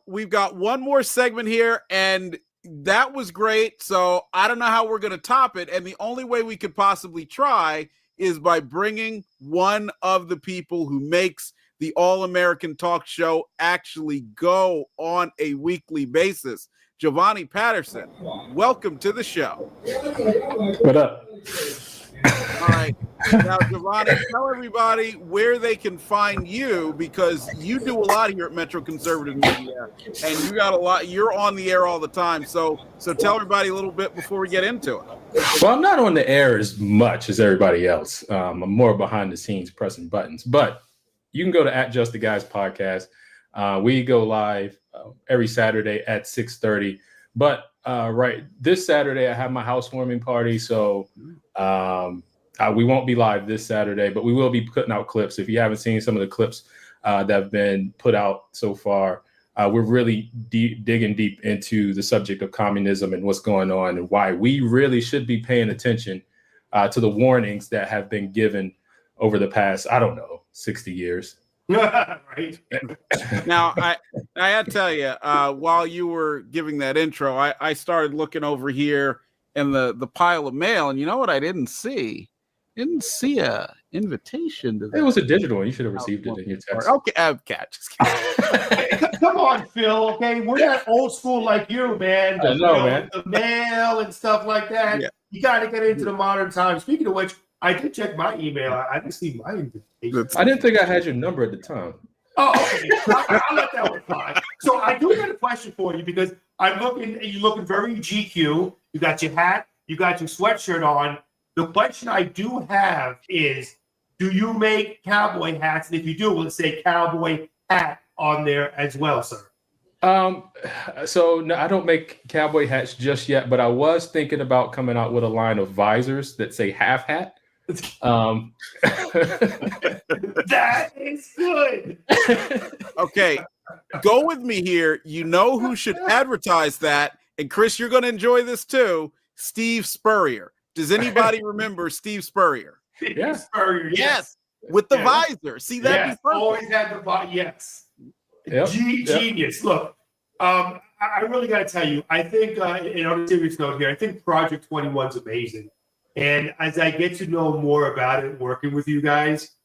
we've got one more segment here, and that was great. So I don't know how we're going to top it. And the only way we could possibly try is by bringing one of the people who makes the All-American Talk Show actually go on a weekly basis. Jovani Patterson, welcome to the show. What up? All right. Now, Jovani, tell everybody where they can find you, because you do a lot here at Metro Conservative Media, and you got a lot. You're on the air all the time. So tell everybody a little bit before we get into it. Well, I'm not on the air as much as everybody else. I'm more behind the scenes pressing buttons, but you can go to @JustTheGuys podcast. We go live every Saturday at 6:30. But right this Saturday, I have my housewarming party, so we won't be live this Saturday, but we will be putting out clips. If you haven't seen some of the clips that have been put out so far, we're really digging deep into the subject of communism and what's going on and why we really should be paying attention to the warnings that have been given over the past, 60 years. Right. Now, I got to tell you, while you were giving that intro, I started looking over here in the pile of mail, and you know what I didn't see? Didn't see a invitation to that. It was a digital one. You should have received it in your text. Okay, catch. Come on, Phil. Okay, we're not old school like you, man. I know, man. The mail and stuff like that. Yeah. You got to get into the modern times. Speaking of which, I did check my email. I didn't see my invitation. I didn't think I had your number at the time. Oh, okay. I'll let that one fly. So I do have a question for you, because I'm looking. You're looking very GQ. You got your hat. You got your sweatshirt on. The question I do have is, do you make cowboy hats? And if you do, will it say cowboy hat on there as well, sir? So no, I don't make cowboy hats just yet, but I was thinking about coming out with a line of visors that say half hat. That is good. Okay, go with me here. You know who should advertise that? And Chris, you're going to enjoy this too. Steve Spurrier. Does anybody remember Steve Spurrier? Yeah. Spurrier, yes. With the visor. See, that'd be perfect. Always had the visor. Yes. Yep. Genius. Look, I really got to tell you, I think, on a serious note here, I think Project 21 is amazing. And as I get to know more about it, working with you guys,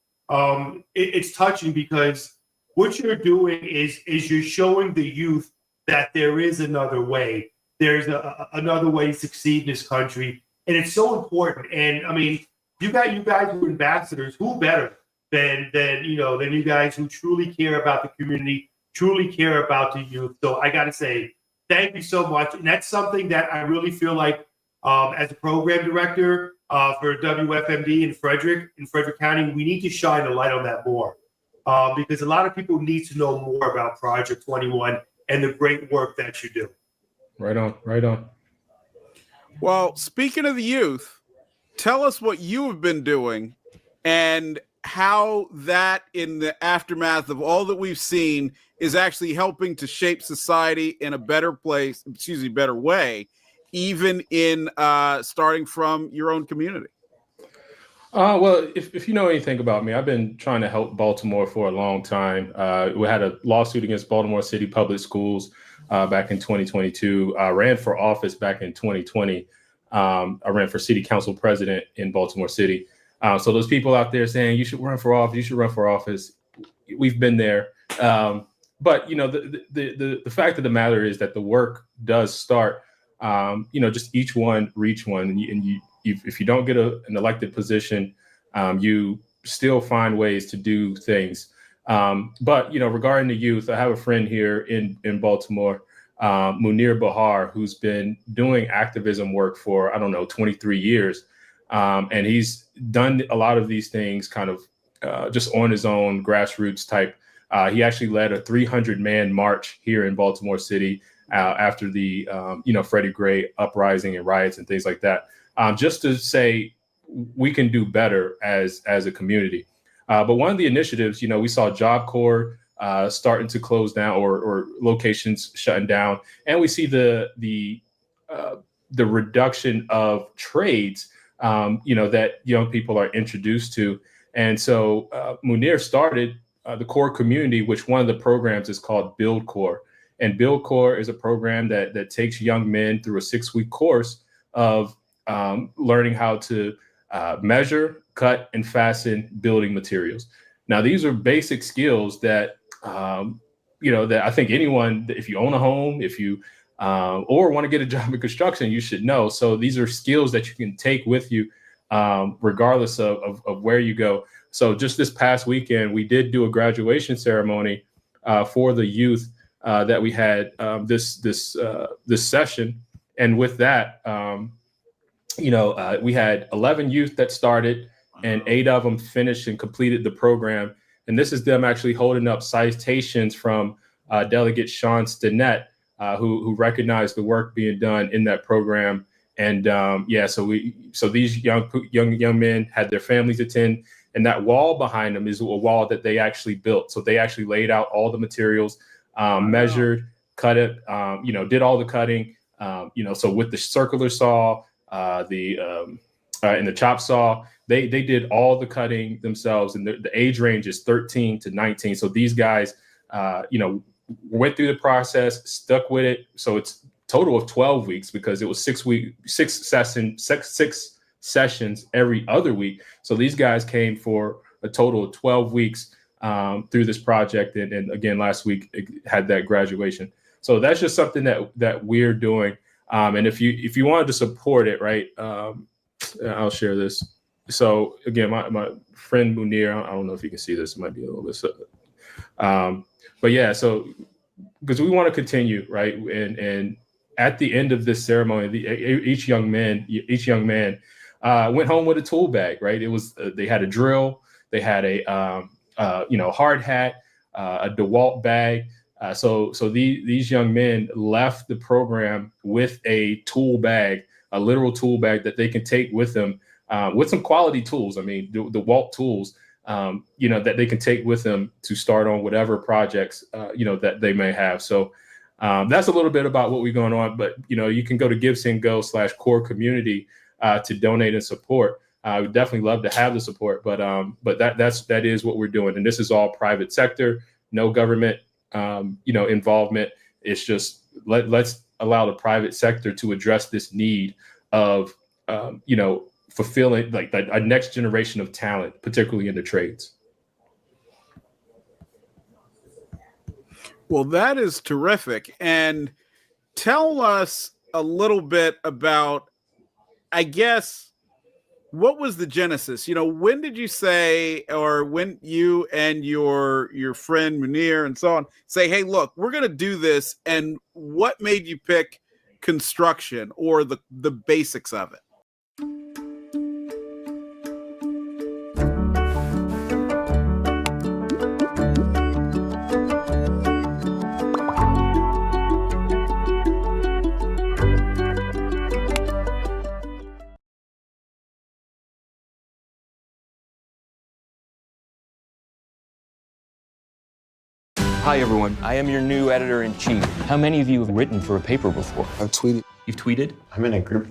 it's touching, because what you're doing is you're showing the youth that there is another way. There's another way to succeed in this country. And it's so important. And I mean, you guys were ambassadors. Who better than you guys who truly care about the community, truly care about the youth? So I got to say, thank you so much. And that's something that I really feel like, as a program director for WFMD in Frederick County, we need to shine a light on that more, because a lot of people need to know more about Project 21 and the great work that you do. Right on. Well, speaking of the youth, tell us what you have been doing and how that, in the aftermath of all that we've seen, is actually helping to shape society in a better way, even in starting from your own community. Well, if you know anything about me, I've been trying to help Baltimore for a long time. We had a lawsuit against Baltimore City Public Schools back in 2022. I ran for office back in 2020. I ran for city council president in Baltimore City. So those people out there saying you should run for office, we've been there. But the fact of the matter is that the work does start. Just each one reach one, and if you don't get an elected position, you still find ways to do things. But regarding the youth, I have a friend here in Baltimore, Munir Bahar, who's been doing activism work for 23 years, and he's done a lot of these things kind of just on his own, grassroots type. He actually led a 300-man march here in Baltimore City after the Freddie Gray uprising and riots and things like that, just to say we can do better as a community. But one of the initiatives, we saw Job Corps starting to close down or locations shutting down, and we see the reduction of trades, that young people are introduced to. And so Munir started the core community, which one of the programs is called Build Core. And Build Core is a program that takes young men through a 6-week course of learning how to measure, cut, and fasten building materials. Now, these are basic skills that, that I think anyone, if you own a home, if you or want to get a job in construction, you should know. So these are skills that you can take with you regardless of where you go. So just this past weekend, we did do a graduation ceremony for the youth that we had this session. And with that, we had 11 youth that started, and 8 of them finished and completed the program. And this is them actually holding up citations from Delegate Sean Stinnett, who recognized the work being done in that program. And so these young men had their families attend, and that wall behind them is a wall that they actually built. So they actually laid out all the materials, measured, cut it, did all the cutting. So with the circular saw, and the chop saw, they did all the cutting themselves, and the age range is 13 to 19. So these guys, went through the process, stuck with it. So it's total of 12 weeks because it was 6 sessions every other week. So these guys came for a total of 12 weeks through this project. And again, last week it had that graduation. So that's just something that we're doing. And if you wanted to support it, right, I'll share this. So again, my friend Munir, I don't know if you can see this, it might be a little bit. But yeah, so because we want to continue, right, and at the end of this ceremony, each young man went home with a tool bag, right? It was they had a drill, they had a hard hat, a DeWalt bag. So these young men left the program with a tool bag, a literal tool bag that they can take with them, with some quality tools. I mean, the DeWalt tools, that they can take with them to start on whatever projects, that they may have. So that's a little bit about what we're going on. But, you can go to GiveSendGo/core community to donate and support. I would definitely love to have the support, but that is what we're doing. And this is all private sector, no government involvement. It's just let's allow the private sector to address this need of fulfilling like a next generation of talent, particularly in the trades. Well, that is terrific. And tell us a little bit about, I guess, what was the genesis? When did you say, or when you and your friend Munir and so on say, hey, look, we're going to do this, and what made you pick construction or the basics of it? Hi, everyone. I am your new editor-in-chief. How many of you have written for a paper before? I've tweeted. You've tweeted? I'm in a group.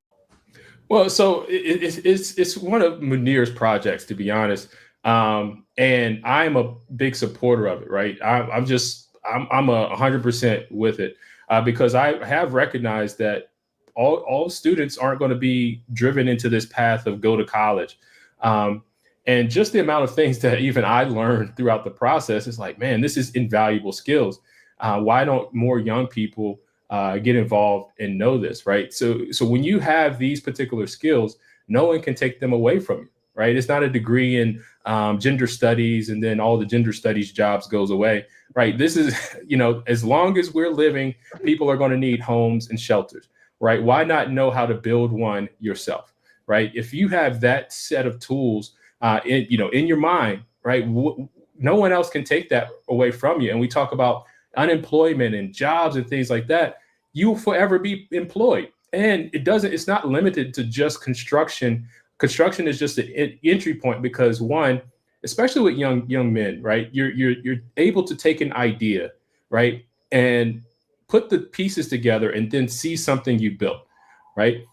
Well, so it's one of Munir's projects, to be honest. And I'm a big supporter of it, right? I'm 100% with it because I have recognized that all students aren't going to be driven into this path of go to college. And just the amount of things that even I learned throughout the process is like, man, this is invaluable skills. Why don't more young people get involved and know this, right? So when you have these particular skills, no one can take them away from you, right? It's not a degree in gender studies and then all the gender studies jobs goes away, right? This is, as long as we're living, people are going to need homes and shelters, right? Why not know how to build one yourself, right? If you have that set of tools, in your mind, right? No one else can take that away from you. And we talk about unemployment and jobs and things like that. You will forever be employed. And it's not limited to just construction. Construction is just an entry point because one, especially with young men, right? You're able to take an idea, right? And put the pieces together and then see something you built, right?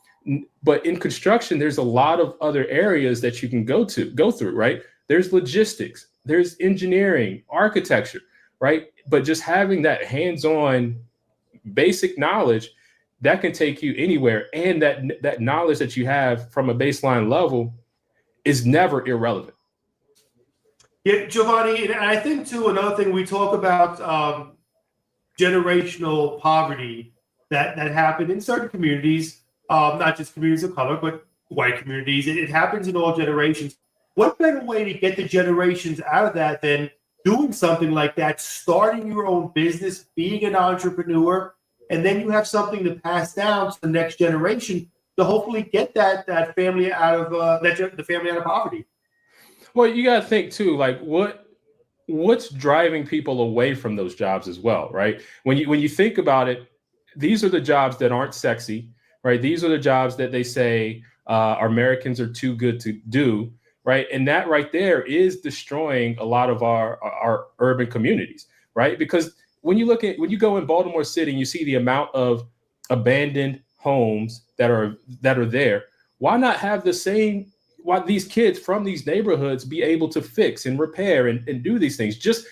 But in construction, there's a lot of other areas that you can go through, right? There's logistics, there's engineering, architecture, right? But just having that hands-on basic knowledge that can take you anywhere. And that knowledge that you have from a baseline level is never irrelevant. Yeah, Jovani, and I think too, another thing we talk about generational poverty that happened in certain communities, not just communities of color, but white communities. It happens in all generations. What better way to get the generations out of that than doing something like that, starting your own business, being an entrepreneur, and then you have something to pass down to the next generation to hopefully get that family out of the family out of poverty. Well, you got to think too, like what's driving people away from those jobs as well, right? When you think about it, these are the jobs that aren't sexy, right? These are the jobs that they say Americans are too good to do, right? And that right there is destroying a lot of our urban communities, right? Because when you go in Baltimore City and you see the amount of abandoned homes that are there, why not have why these kids from these neighborhoods be able to fix and repair and do these things? Just,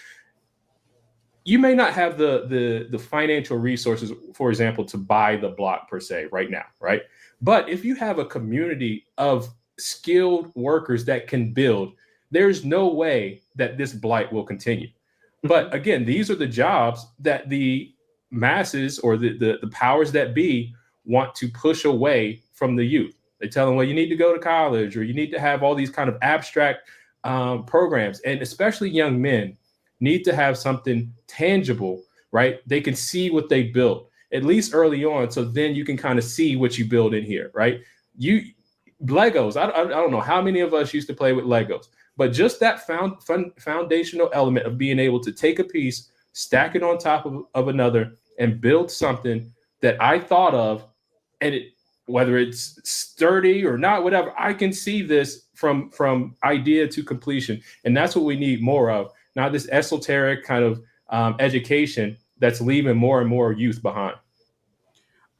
you may not have the financial resources, for example, to buy the block per se right now, right? But if you have a community of skilled workers that can build, there's no way that this blight will continue. But again, these are the jobs that the masses or the powers that be want to push away from the youth. They tell them, well, you need to go to college, or you need to have all these kind of abstract programs. And especially young men need to have something tangible, right? They can see what they built, at least early on. So then you can kind of see what you build in here, right? Legos, I don't know how many of us used to play with Legos, but just that foundational element of being able to take a piece, stack it on top of another, and build something that I thought of, and whether it's sturdy or not, whatever, I can see this from idea to completion. And that's what we need more of, not this esoteric kind of education that's leaving more and more youth behind.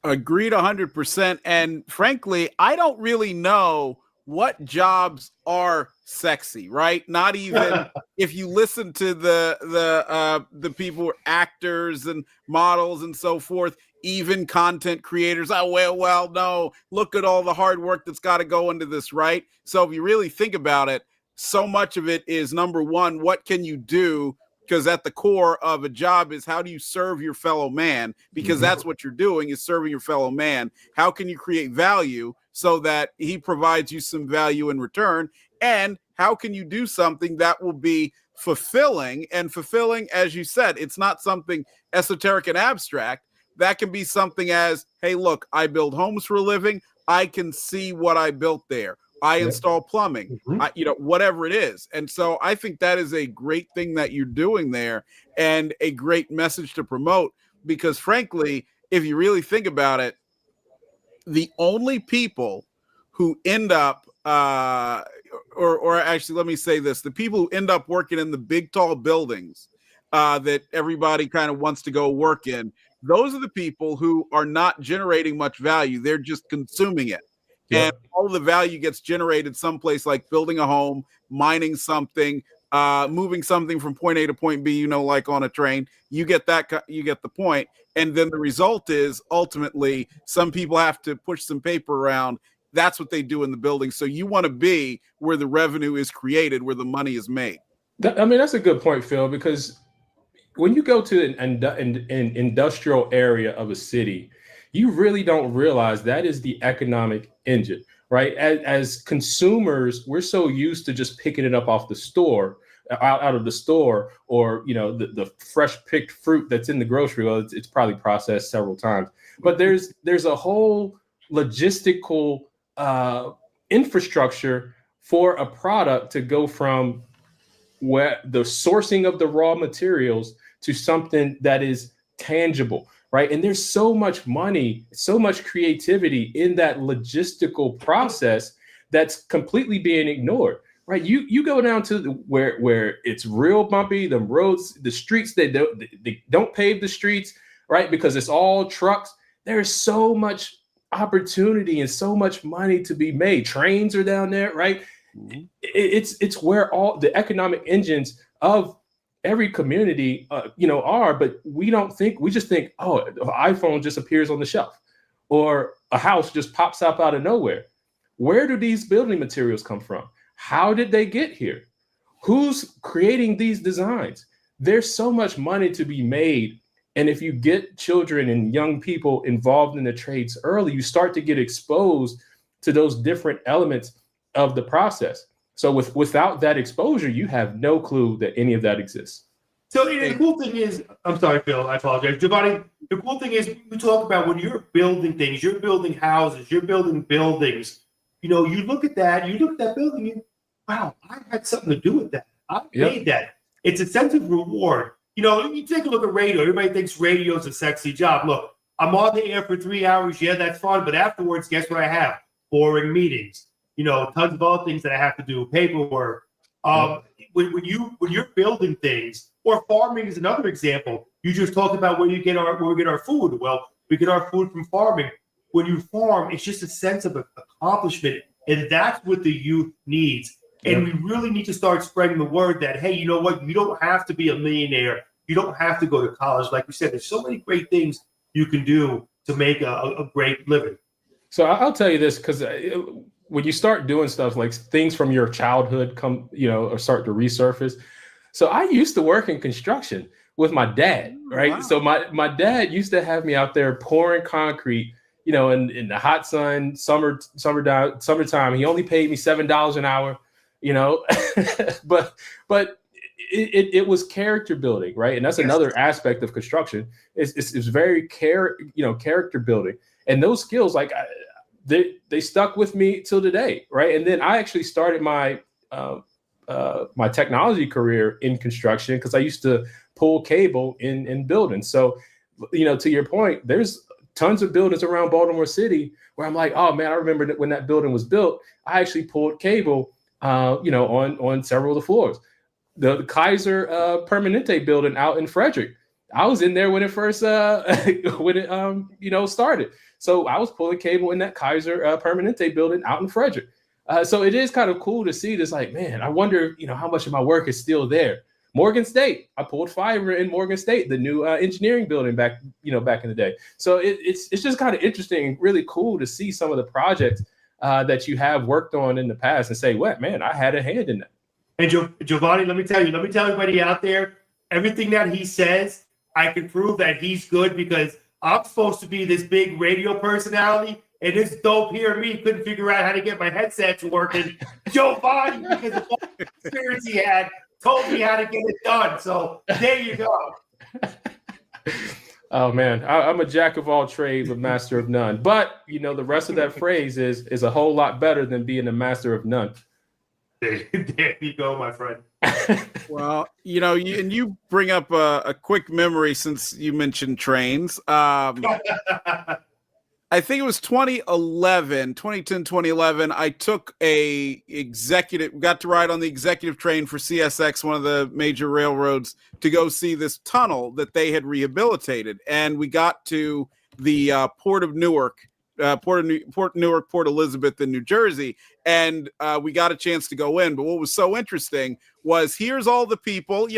Agreed 100%. And frankly, I don't really know what jobs are sexy, right? Not even if you listen to the people who are actors and models and so forth, even content creators. Oh, well, no, look at all the hard work that's got to go into this, right? So if you really think about it, so much of it is, number one, what can you do? Because at the core of a job is, how do you serve your fellow man? Because that's what you're doing, is serving your fellow man. How can you create value so that he provides you some value in return? And how can you do something that will be fulfilling? And fulfilling, as you said, it's not something esoteric and abstract. That can be something as, hey, look, I build homes for a living. I can see what I built there. I install plumbing, whatever it is. And so I think that is a great thing that you're doing there, and a great message to promote, because frankly, if you really think about it, the only people who end up, or actually, let me say this, the people who end up working in the big, tall buildings that everybody kind of wants to go work in, those are the people who are not generating much value. They're just consuming it. And all of the value gets generated someplace like building a home, mining something, moving something from point A to point B, like on a train. You get the point. And then the result is, ultimately, some people have to push some paper around. That's what they do in the building. So you want to be where the revenue is created, where the money is made. That's a good point, Phil, because when you go to an industrial area of a city, you really don't realize that is the economic engine, right? As consumers, we're so used to just picking it up off the store, out of the store, or the fresh picked fruit that's in the grocery. Well, it's probably processed several times, but there's a whole logistical infrastructure for a product to go from where the sourcing of the raw materials to something that is tangible. Right. And there's so much money, so much creativity in that logistical process that's completely being ignored. Right. You go down to where it's real bumpy, the roads, the streets, they don't pave the streets. Right. Because it's all trucks. There's so much opportunity and so much money to be made. Trains are down there. Right. It's where all the economic engines of every community, but we just think, oh, an iPhone just appears on the shelf or a house just pops up out of nowhere. Where do these building materials come from? How did they get here? Who's creating these designs? There's so much money to be made. And if you get children and young people involved in the trades early, you start to get exposed to those different elements of the process. So without that exposure, you have no clue that any of that exists. So the cool thing is, I'm sorry, Phil, I apologize. Jovani, the cool thing is we talk about when you're building things, you're building houses, you're building buildings, you look at that building, and wow, I had something to do with that. I made that. It's a sense of reward. You take a look at radio. Everybody thinks radio is a sexy job. Look, I'm on the air for 3 hours. Yeah, that's fun. But afterwards, guess what I have? Boring meetings. Tons of other things that I have to do, paperwork. When you're building things, or farming is another example. You just talked about where we get our food. Well, we get our food from farming. When you farm, it's just a sense of accomplishment, and that's what the youth needs. And we really need to start spreading the word that, hey, you know what? You don't have to be a millionaire. You don't have to go to college. Like we said, there's so many great things you can do to make a great living. So I'll tell you this, because when you start doing stuff like things from your childhood come, or start to resurface. So I used to work in construction with my dad, right? Wow. So my dad used to have me out there pouring concrete, in the hot sun, summertime. He only paid me $7 an hour, but it was character building, right? And that's another aspect of construction. It's very character building, and those skills, they stuck with me till today, right? And then I actually started my my technology career in construction because I used to pull cable in buildings. So, to your point, there's tons of buildings around Baltimore City where I'm like, oh man, I remember that when that building was built, I actually pulled cable, on several of the floors. The Kaiser Permanente building out in Frederick, I was in there when it first started. So I was pulling cable in that Kaiser Permanente building out in Frederick. So it is kind of cool to see this. Like, man, I wonder, how much of my work is still there. Morgan State, I pulled fiber in Morgan State, the new engineering building back in the day. So it's just kind of interesting, really cool to see some of the projects that you have worked on in the past and say, what, man, I had a hand in that. And Jovani, let me tell everybody out there, everything that he says, I can prove that he's good because I'm supposed to be this big radio personality, and this dope here me couldn't figure out how to get my headsets working. Jovani, because of all the experience he had, told me how to get it done. So there you go. Oh man, I'm a jack of all trades, but master of none. But the rest of that phrase is a whole lot better than being a master of none. There you go, my friend. Well, you bring up a quick memory since you mentioned trains. I think it was 2010, 2011. I took got to ride on the executive train for CSX, one of the major railroads, to go see this tunnel that they had rehabilitated. And we got to the Port of Newark, Port Elizabeth in New Jersey. And we got a chance to go in. But what was so interesting was here's all the people,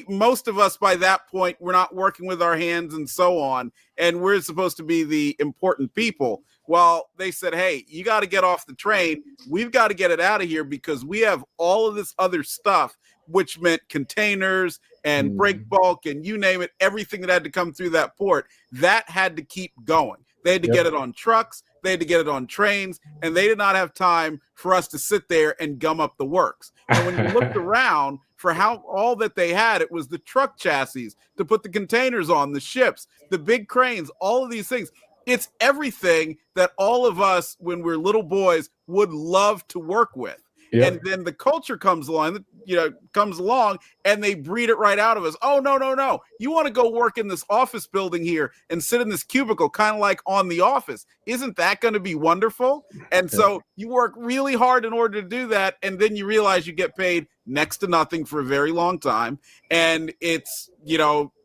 most of us by that point, we're not working with our hands and so on. And we're supposed to be the important people. Well, they said, hey, you got to get off the train. We've got to get it out of here because we have all of this other stuff, which meant containers and break bulk and you name it, everything that had to come through that port, that had to keep going. They had to get it on trucks. They had to get it on trains, and they did not have time for us to sit there and gum up the works. And when you looked around for all that they had, it was the truck chassis to put the containers on, the ships, the big cranes, all of these things. It's everything that all of us, when we're little boys, would love to work with. Yep. And then the culture comes along, and they breed it right out of us. Oh, no. You want to go work in this office building here and sit in this cubicle, kind of like on The Office. Isn't that going to be wonderful? And so you work really hard in order to do that. And then you realize you get paid next to nothing for a very long time. And it's,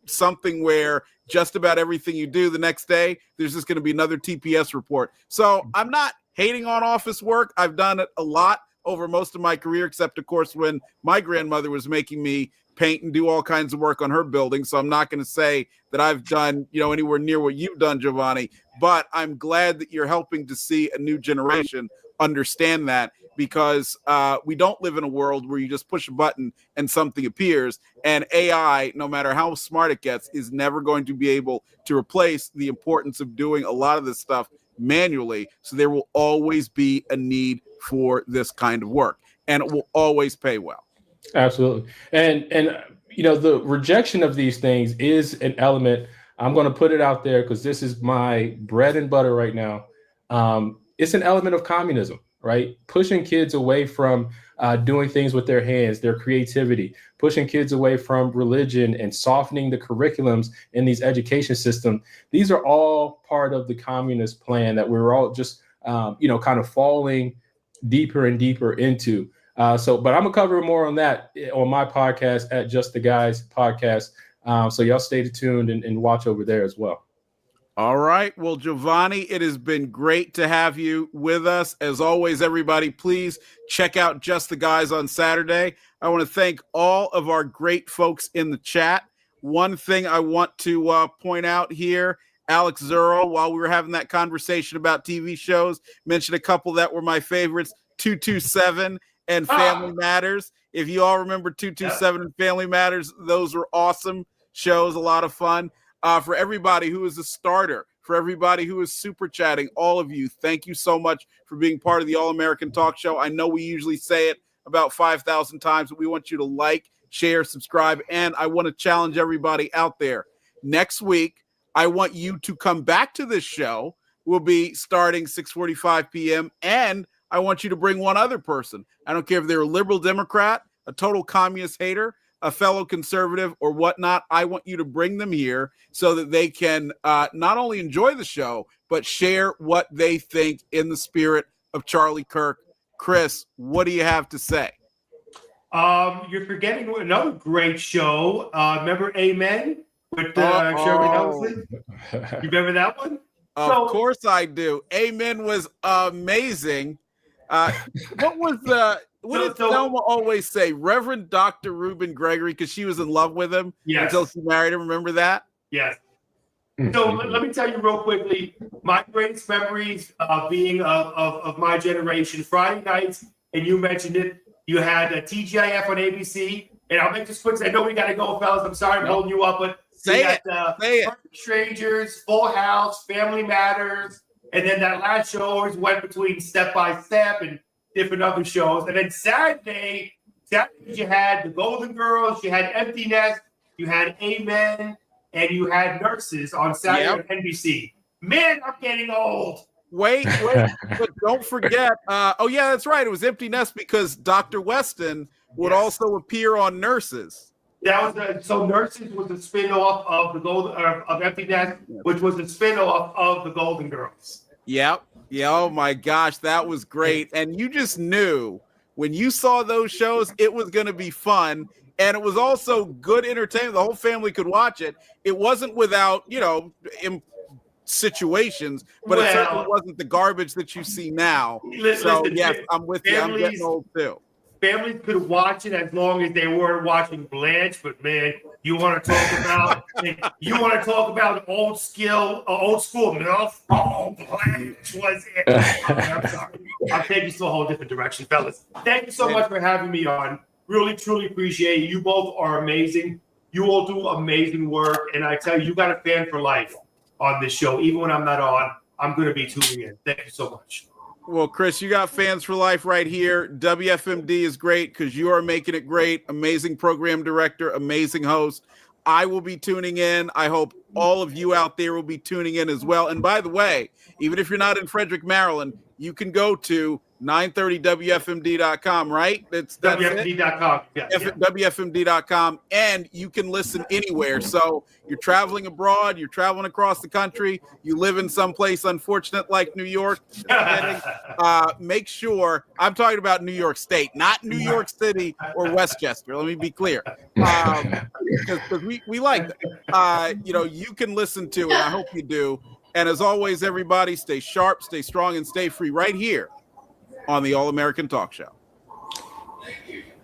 something where just about everything you do the next day, there's just going to be another TPS report. So I'm not hating on office work. I've done it a lot over most of my career, except, of course, when my grandmother was making me paint and do all kinds of work on her building. So I'm not going to say that I've done, anywhere near what you've done, Jovani, but I'm glad that you're helping to see a new generation understand that, because we don't live in a world where you just push a button and something appears. And AI, no matter how smart it gets, is never going to be able to replace the importance of doing a lot of this stuff manually. So there will always be a need for this kind of work, and it will always pay well. Absolutely. And the rejection of these things is an element. I'm going to put it out there because this is my bread and butter right now. It's an element of communism, right? Pushing kids away from doing things with their hands, their creativity, pushing kids away from religion and softening the curriculums in these education systems. These are all part of the communist plan that we're all just, kind of falling deeper and deeper into. But I'm gonna cover more on that on my podcast at Just the Guys podcast. So y'all stay tuned and watch over there as well. All right. Well, Jovani, it has been great to have you with us. As always, everybody, please check out Just the Guys on Saturday. I want to thank all of our great folks in the chat. One thing I want to point out here, Alex Zero, while we were having that conversation about TV shows, mentioned a couple that were my favorites, 227 and Family Matters. If you all remember 227 and Family Matters, those were awesome shows, a lot of fun. For everybody who is a starter, for everybody who is super chatting, all of you, thank you so much for being part of the All-American Talk Show. I know we usually say it about 5,000 times, but we want you to like, share, subscribe, and I want to challenge everybody out there. Next week, I want you to come back to this show. We'll be starting 6:45 p.m., and I want you to bring one other person. I don't care if they're a liberal Democrat, a total communist hater, a fellow conservative, or whatnot. I want you to bring them here so that they can not only enjoy the show, but share what they think in the spirit of Charlie Kirk. Chris, what do you have to say? You're forgetting another great show. Remember Amen with Sherman Hemsley? You remember that one? Of course I do. Amen was amazing. What did Thelma always say? Reverend Dr. Reuben Gregory, because she was in love with him until she married him. Remember that? Yes. So let me tell you real quickly, my greatest memories being of my generation, Friday nights, and you mentioned it, you had TGIF on ABC, and I'll make this quick. I know we got to go, fellas. I'm sorry I'm holding you up, but say it. Perfect Strangers, Full House, Family Matters, and then that last show always went between Step by Step and different other shows. And then Saturday you had The Golden Girls, you had Empty Nest, you had Amen, and you had Nurses on Saturday on NBC. Man, I'm getting old. Wait, but don't forget. That's right. It was Empty Nest because Dr. Weston would also appear on Nurses. That was so Nurses was a spin-off of of Empty Nest, which was a spin-off of The Golden Girls. Yep. Yeah. Oh my gosh, that was great. And you just knew when you saw those shows, it was going to be fun. And it was also good entertainment. The whole family could watch it. It wasn't without, situations, but it certainly wasn't the garbage that you see now. Listen, yes, I'm with you. I'm getting old too. Families could watch it as long as they weren't watching Blanche, but man, you want to talk about old school MILF? Oh, Blanche was it. I'm sorry. I'm taking you to a whole different direction, fellas. Thank you so much for having me on. Really, truly appreciate it. You both are amazing. You all do amazing work, and I tell you, you got a fan for life on this show. Even when I'm not on, I'm going to be tuning in. Thank you so much. Well, Chris, you got fans for life right here. WFMD is great because you are making it great. Amazing program director, amazing host. I will be tuning in. I hope all of you out there will be tuning in as well. And by the way, even if you're not in Frederick, Maryland, you can go to 930wfmd.com, right? That's WFMD.com. Yeah. WFMD.com, and you can listen anywhere. So you're traveling abroad, you're traveling across the country, you live in some place unfortunate like New York. Make sure, I'm talking about New York State, not New York City or Westchester. Let me be clear. Because we like that. You can listen to it. I hope you do. And as always, everybody, stay sharp, stay strong, and stay free right here on the All-American Talk Show. Thank you.